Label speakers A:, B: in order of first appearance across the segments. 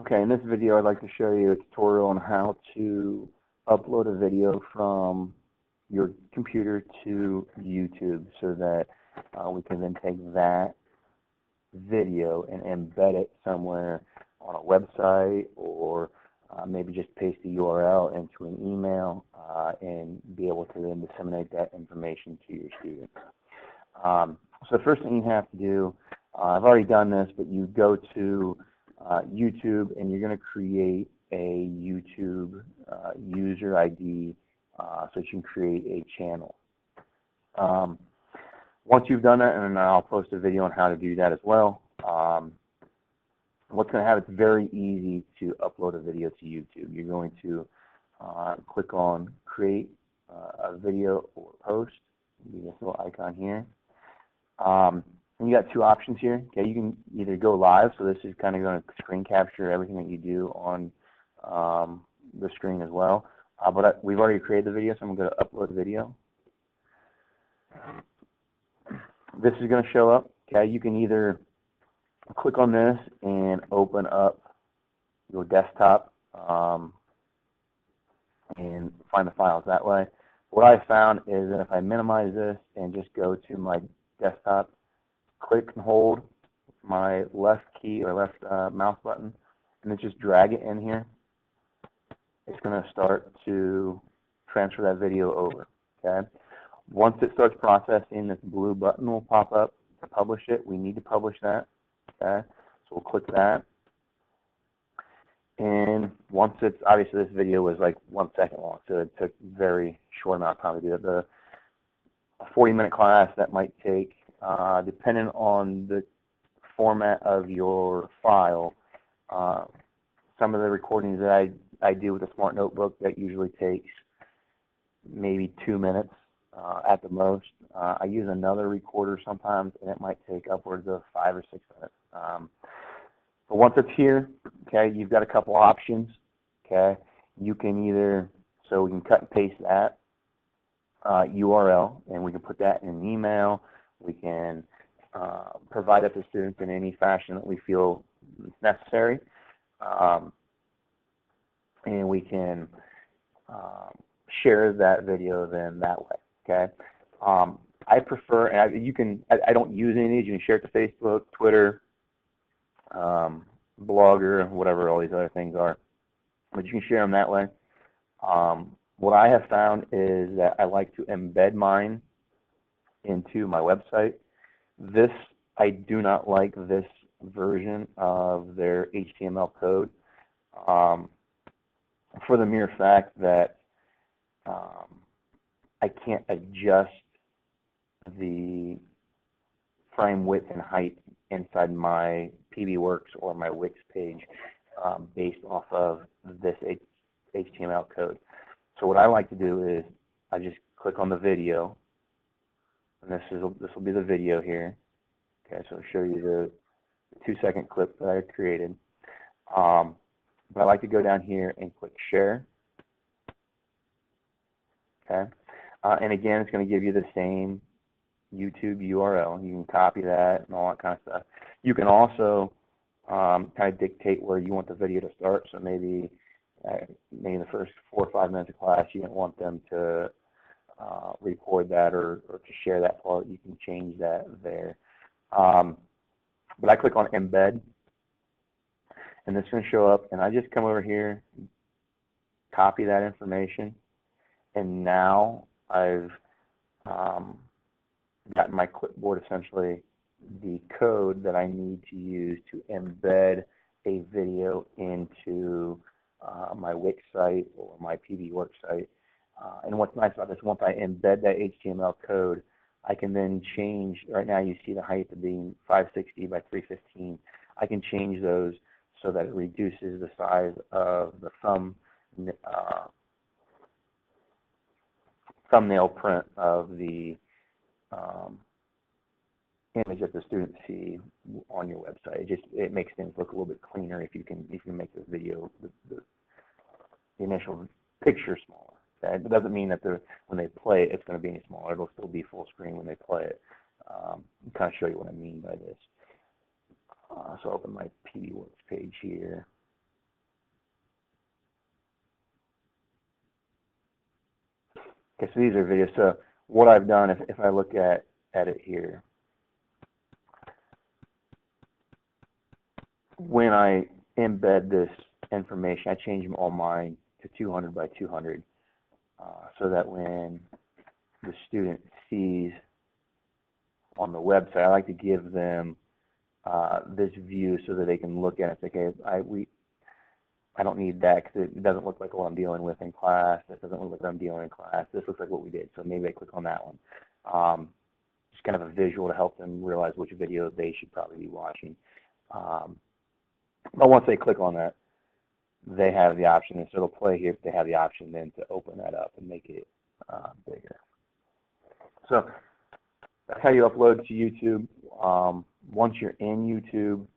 A: Okay, in this video I'd like to show you a tutorial on how to upload a video from your computer to YouTube so that we can then take that video and embed it somewhere on a website, or maybe just paste the URL into an email and be able to then disseminate that information to your students. So the first thing you have to do, I've already done this, but you go to YouTube and you're going to create a YouTube user ID so that you can create a channel. Once you've done that, and then I'll post a video on how to do that as well, what's going to happen, it's very easy to upload a video to YouTube. You're going to click on create a video or post, this little icon here. And you got two options here. Okay, you can either go live, so this is kind of going to screen capture everything that you do on the screen as well. But we've already created the video, so I'm going to upload the video. This is going to show up. Okay, you can either click on this and open up your desktop and find the files that way. What I found is that if I minimize this and just go to my desktop, click and hold my left key or left mouse button, and then just drag it in here, it's going to start to transfer that video over. Okay. Once it starts processing, this blue button will pop up to publish it. We need to publish that. Okay. So we'll click that. And once it's, obviously this video was like 1 second long, so it took a very short amount of time to do it. A 40-minute class, that might take, depending on the format of your file, some of the recordings that I do with a smart notebook, that usually takes maybe 2 minutes at the most. I use another recorder sometimes, and it might take upwards of 5 or 6 minutes. But once it's here, okay, you've got a couple options. Okay, you can either, so we can cut and paste that URL, and we can put that in an email. We can provide it to students in any fashion that we feel necessary, and we can share that video then that way. Okay, I prefer, and I don't use any of these. You can share it to Facebook, Twitter, Blogger, whatever all these other things are, but you can share them that way. What I have found is that I like to embed mine into my website. I do not like this version of their HTML code for the mere fact that I can't adjust the frame width and height inside my PBWorks or my Wix page based off of this HTML code. So what I like to do is I just click on the video, and this will be the video here. Okay, so I'll show you the 2-second clip that I created. But I like to go down here and click share. Okay, and again, it's going to give you the same YouTube URL. You can copy that and all that kind of stuff. You can also kind of dictate where you want the video to start. So maybe the first 4 or 5 minutes of class, you don't want them to record that or to share that part. You can change that there. But I click on embed, and this is going to show up, and I just come over here, copy that information, and now I've got in my clipboard essentially the code that I need to use to embed a video into my Wix site or my PBWorks site. And what's nice about this, once I embed that HTML code, I can then change. Right now you see the height of being 560 by 315. I can change those so that it reduces the size of the thumbnail print of the image that the students see on your website. It makes things look a little bit cleaner if you can make this video, the initial picture smaller. Okay? It doesn't mean that when they play it, it's going to be any smaller. It'll still be full screen when they play it. I'll kind of show you what I mean by this. So I'll open my PBWorks page here. Okay, so these are videos. So what I've done, if I look at it here, when I embed this information, I change all mine to 200 by 200 so that when the student sees on the website, I like to give them this view so that they can look at it and say, okay, I don't need that because it doesn't look like what I'm dealing with in class. It doesn't look like what I'm dealing in class. This looks like what we did, so maybe I click on that one. Just kind of a visual to help them realize which video they should probably be watching. But once they click on that, they have the option, and so it'll play here, they have the option then to open that up and make it bigger. So that's how you upload to YouTube. Once you're in YouTube,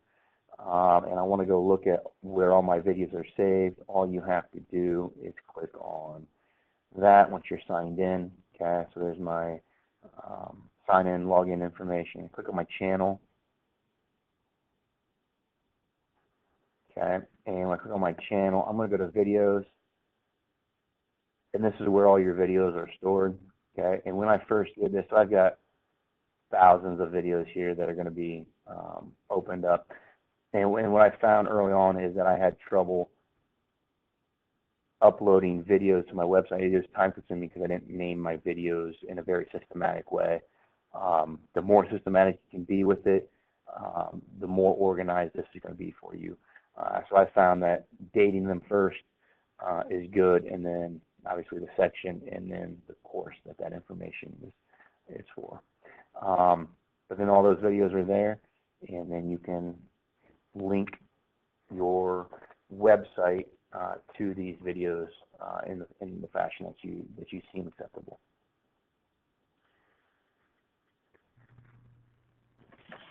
A: and I want to go look at where all my videos are saved, all you have to do is click on that once you're signed in. Okay, so there's my sign in, login information. Click on my channel. Okay, and when I click on my channel, I'm going to go to videos, and this is where all your videos are stored. Okay, and when I first did this, so I've got thousands of videos here that are going to be opened up. And what I found early on is that I had trouble uploading videos to my website. It was time consuming because I didn't name my videos in a very systematic way. The more systematic you can be with it, the more organized this is going to be for you. So I found that dating them first is good, and then obviously the section, and then the course that information is for. But then all those videos are there, and then you can link your website to these videos in the fashion that you seem acceptable.